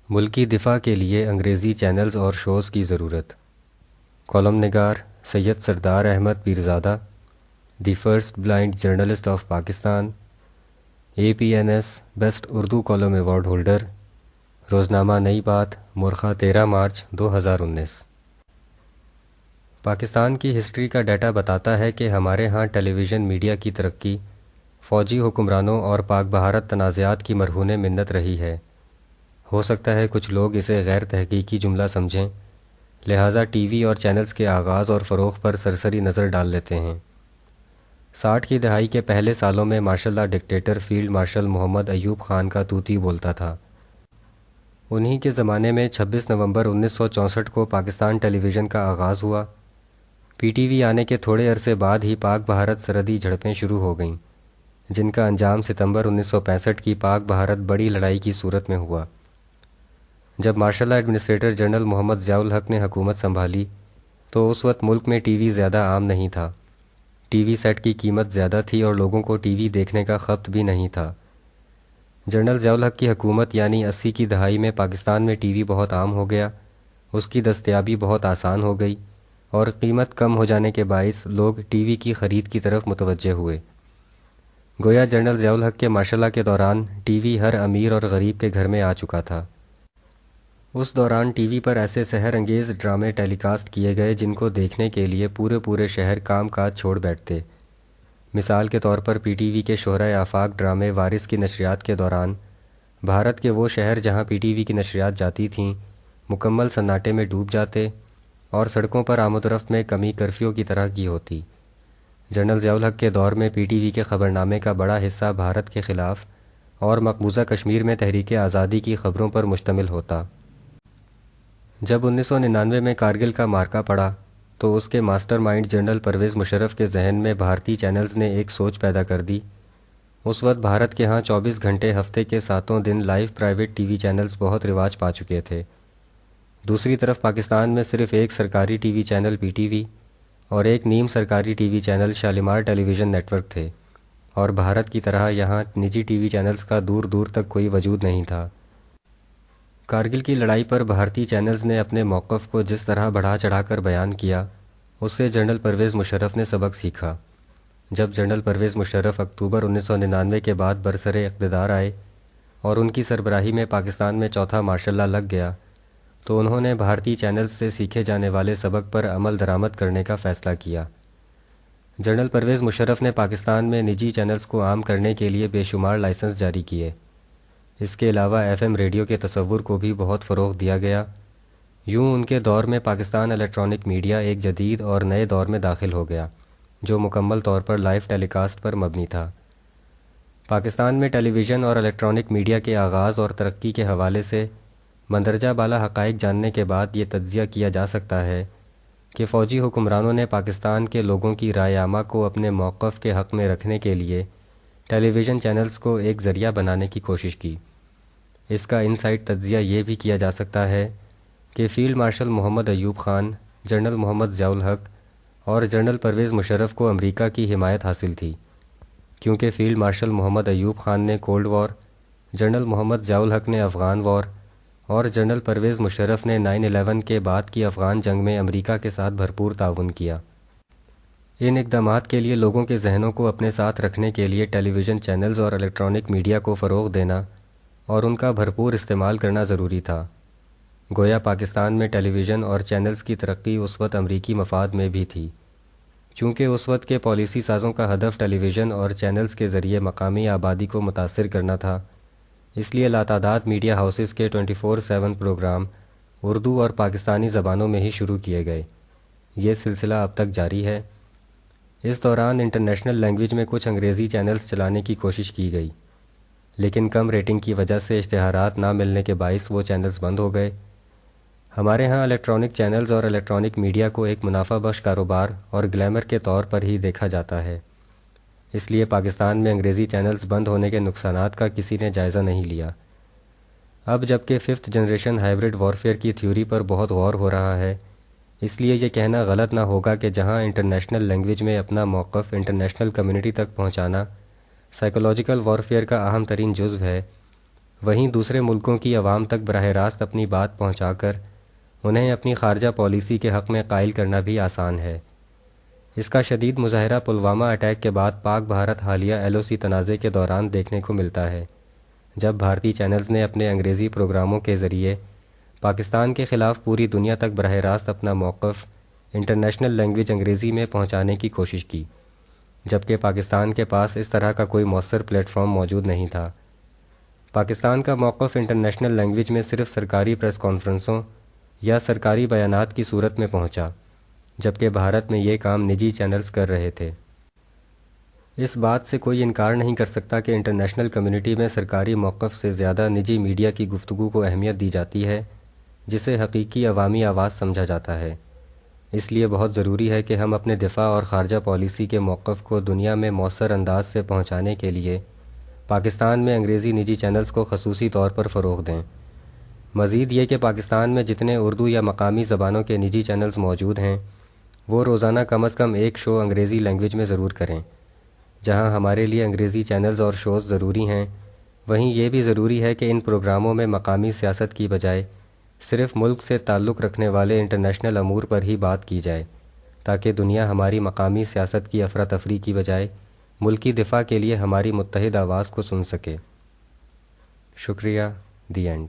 ملکی دفاع کے لیے انگریزی چینلز اور شوز کی ضرورت۔ کالم نگار Syed Sardar Ahmad Pirzada, the first blind journalist of Pakistan, APNS best Urdu column award holder, روزنامہ نئی بات، مورخہ 13 مارچ 2019۔ پاکستان کی ہسٹری کا ڈیٹا بتاتا ہے کہ ہمارے ہاں ٹیلی ویژن میڈیا کی ترقی فوجی حکمرانوں اور پاک بھارت تنازعات کی مرہون منت رہی ہے۔ ہو سکتا ہے کچھ لوگ اسے غیر تحقیقی جملہ سمجھیں، لہٰذا ٹی وی اور چینلز کے آغاز اور فروغ پر سرسری نظر ڈال لیتے ہیں۔ 60 کی دہائی کے پہلے سالوں میں ماشاء اللہ ڈکٹیٹر فیلڈ مارشل محمد ایوب خان کا طوطی بولتا تھا۔ انہی کے زمانے میں 26 نومبر 1964 کو پاکستان ٹیلی ویژن کا آغاز ہوا۔ PTV آنے کے تھوڑے عرصے بعد ہی پاک بھارت سرحدی جھڑپیں شروع ہو گئیں، جن کا انجام ستمبر 1965 کی پاک بھارت بڑی لڑائی کی صورت میں ہوا۔ جب مارشل اللہ ایڈمنسٹریٹر جنرل محمد ضیاء الحق نے حکومت سنبھالی تو اس وقت ملک میں ٹی وی زیادہ عام نہیں تھا۔ ٹی وی سیٹ کی قیمت زیادہ تھی اور لوگوں کو ٹی وی دیکھنے کا خبت بھی نہیں تھا۔ جنرل ضیاء الحق کی حکومت یعنی 80 کی دہائی میں پاکستان میں ٹی وی بہت عام ہو گیا، اس کی دستیابی بہت آسان ہو گئی اور قیمت کم ہو جانے کے باعث لوگ ٹی وی کی خرید کی طرف متوجہ ہوئے۔ گویا جنرل ضیاء الحق کے مارشل اللہ کے دوران ٹی وی ہر امیر اور غریب کے گھر میں آ چکا تھا۔ اس دوران ٹی وی پر ایسے سحر انگیز ڈرامے ٹیلی کاسٹ کیے گئے جن کو دیکھنے کے لیے پورے شہر کام کاج چھوڑ بیٹھتے۔ مثال کے طور پر PTV کے شہرۂ آفاق ڈرامے وارث کی نشریات کے دوران بھارت کے وہ شہر جہاں PTV کی نشریات جاتی تھیں مکمل سناٹے میں ڈوب جاتے اور سڑکوں پر آمد و رفت میں کمی کرفیو کی طرح کی ہوتی۔ جنرل ضیاء الحق کے دور میں PTV کے خبرنامے کا بڑا حصہ بھارت کے خلاف اور مقبوضہ کشمیر میں تحریک آزادی کی خبروں پر مشتمل ہوتا۔ جب 1999 میں کارگل کا معرکہ پڑا تو اس کے mastermind general Pervez Musharraf کے ذہن میں بھارتی چینلز نے ایک سوچ پیدا کر دی۔ اس وقت بھارت کے ہاں 24 گھنٹے ہفتے کے 7 دن live private T V channels بہت رواج پا چکے تھے۔ دوسری طرف پاکستان میں صرف ایک سرکاری ٹی وی چینل PTV اور ایک نیم سرکاری ٹی وی چینل شالیمار ٹیلی ویژن نیٹ ورک تھے، اور بھارت کی طرح یہاں نجی ٹی وی چینلز کا دور دور تک کوئی وجود نہیں تھا۔ کارگل کی لڑائی پر بھارتی چینلز نے اپنے موقف کو جس طرح بڑھا چڑھا کر بیان کیا، اس سے جنرل پرویز مشرف نے سبق سیکھا۔ جب جنرل پرویز مشرف اکتوبر 1999 کے بعد برسر اقتدار آئے اور ان کی سربراہی میں پاکستان میں چوتھا مارشل لا لگ گیا تو انہوں نے بھارتی چینلز سے سیکھے جانے والے سبق پر عمل درآمد کرنے کا فیصلہ کیا۔ جنرل پرویز مشرف نے پاکستان میں نجی چینلز کو عام کرنے کے لیے بے شمار لائسنس جاری کیے۔ اس کے علاوہ FM ریڈیو کے تصور کو بھی بہت فروغ دیا گیا۔ یوں ان کے دور میں پاکستان الیکٹرانک میڈیا ایک جدید اور نئے دور میں داخل ہو گیا جو مکمل طور پر لائیو ٹیلی کاسٹ پر مبنی تھا۔ پاکستان میں ٹیلی ویژن اور الیکٹرانک میڈیا کے آغاز اور ترقی کے حوالے سے مندرجہ بالا حقائق جاننے کے بعد یہ تجزیہ کیا جا سکتا ہے کہ فوجی حکمرانوں نے پاکستان کے لوگوں کی رائے عامہ کو اپنے موقف کے حق میں رکھنے کے لیے ٹیلی ویژن چینلز کو ایک ذریعہ بنانے کی کوشش کی۔ اس کا انسائٹ تجزیہ یہ بھی کیا جا سکتا ہے کہ فیلڈ مارشل محمد ایوب خان، جنرل محمد ضیاء الحق اور جنرل پرویز مشرف کو امریکہ کی حمایت حاصل تھی، کیونکہ فیلڈ مارشل محمد ایوب خان نے کولڈ وار، جنرل محمد ضیاء الحق نے افغان وار اور جنرل پرویز مشرف نے 9/11 کے بعد کی افغان جنگ میں امریکہ کے ساتھ بھرپور تعاون کیا۔ ان اقدامات کے لیے لوگوں کے ذہنوں کو اپنے ساتھ رکھنے کے لیے ٹیلی ویژن چینلز اور الیکٹرانک میڈیا کو فروغ دینا اور ان کا بھرپور استعمال کرنا ضروری تھا۔ گویا پاکستان میں ٹیلی ویژن اور چینلز کی ترقی اس وقت امریکی مفاد میں بھی تھی، چونکہ اس وقت کے پالیسی سازوں کا ہدف ٹیلی ویژن اور چینلز کے ذریعے مقامی آبادی کو متاثر کرنا تھا۔ اس لیے لاتعداد میڈیا ہاؤسز کے 24/7 پروگرام اردو اور پاکستانی زبانوں میں ہی شروع کیے گئے۔ یہ سلسلہ اب تک جاری ہے۔ اس دوران انٹرنیشنل لینگویج میں کچھ انگریزی چینلز چلانے کی کوشش کی گئی، لیکن کم ریٹنگ کی وجہ سے اشتہارات نہ ملنے کے باعث وہ چینلز بند ہو گئے۔ ہمارے ہاں الیکٹرانک چینلز اور الیکٹرانک میڈیا کو ایک منافع بخش کاروبار اور گلیمر کے طور پر ہی دیکھا جاتا ہے، اس لیے پاکستان میں انگریزی چینلز بند ہونے کے نقصانات کا کسی نے جائزہ نہیں لیا۔ اب جبکہ 5th جنریشن ہائبرڈ وارفیئر کی تھیوری پر بہت غور ہو رہا ہے، اس لیے یہ کہنا غلط نہ ہوگا کہ جہاں انٹرنیشنل لینگویج میں اپنا موقف انٹرنیشنل کمیونٹی تک پہنچانا سائیکولوجیکل وارفیئر کا اہم ترین جزو ہے، وہیں دوسرے ملکوں کی عوام تک براہ راست اپنی بات پہنچا کر انہیں اپنی خارجہ پالیسی کے حق میں قائل کرنا بھی آسان ہے۔ اس کا شدید مظاہرہ پلوامہ اٹیک کے بعد پاک بھارت حالیہ LOC تنازع کے دوران دیکھنے کو ملتا ہے، جب بھارتی چینلز نے اپنے انگریزی پروگراموں کے ذریعے پاکستان کے خلاف پوری دنیا تک براہ راست اپنا موقف انٹرنیشنل لینگویج انگریزی میں پہنچانے کی کوشش کی، جبکہ پاکستان کے پاس اس طرح کا کوئی مؤثر پلیٹ فارم موجود نہیں تھا۔ پاکستان کا موقف انٹرنیشنل لینگویج میں صرف سرکاری پریس کانفرنسوں یا سرکاری بیانات کی صورت میں پہنچا، جبکہ بھارت میں یہ کام نجی چینلز کر رہے تھے۔ اس بات سے کوئی انکار نہیں کر سکتا کہ انٹرنیشنل کمیونٹی میں سرکاری موقف سے زیادہ نجی میڈیا کی گفتگو کو اہمیت دی جاتی ہے، جسے حقیقی عوامی آواز سمجھا جاتا ہے۔ اس لیے بہت ضروری ہے کہ ہم اپنے دفاع اور خارجہ پالیسی کے موقف کو دنیا میں مؤثر انداز سے پہنچانے کے لیے پاکستان میں انگریزی نجی چینلز کو خصوصی طور پر فروغ دیں۔ مزید یہ کہ پاکستان میں جتنے اردو یا مقامی زبانوں کے نجی چینلز موجود ہیں، وہ روزانہ کم از کم ایک شو انگریزی لینگویج میں ضرور کریں۔ جہاں ہمارے لیے انگریزی چینلز اور شوز ضروری ہیں، وہیں یہ بھی ضروری ہے کہ ان پروگراموں میں مقامی سیاست کی بجائے صرف ملک سے تعلق رکھنے والے انٹرنیشنل امور پر ہی بات کی جائے، تاکہ دنیا ہماری مقامی سیاست کی افراتفری کی بجائے ملکی دفاع کے لیے ہماری متحد آواز کو سن سکے۔ شکریہ۔ The end.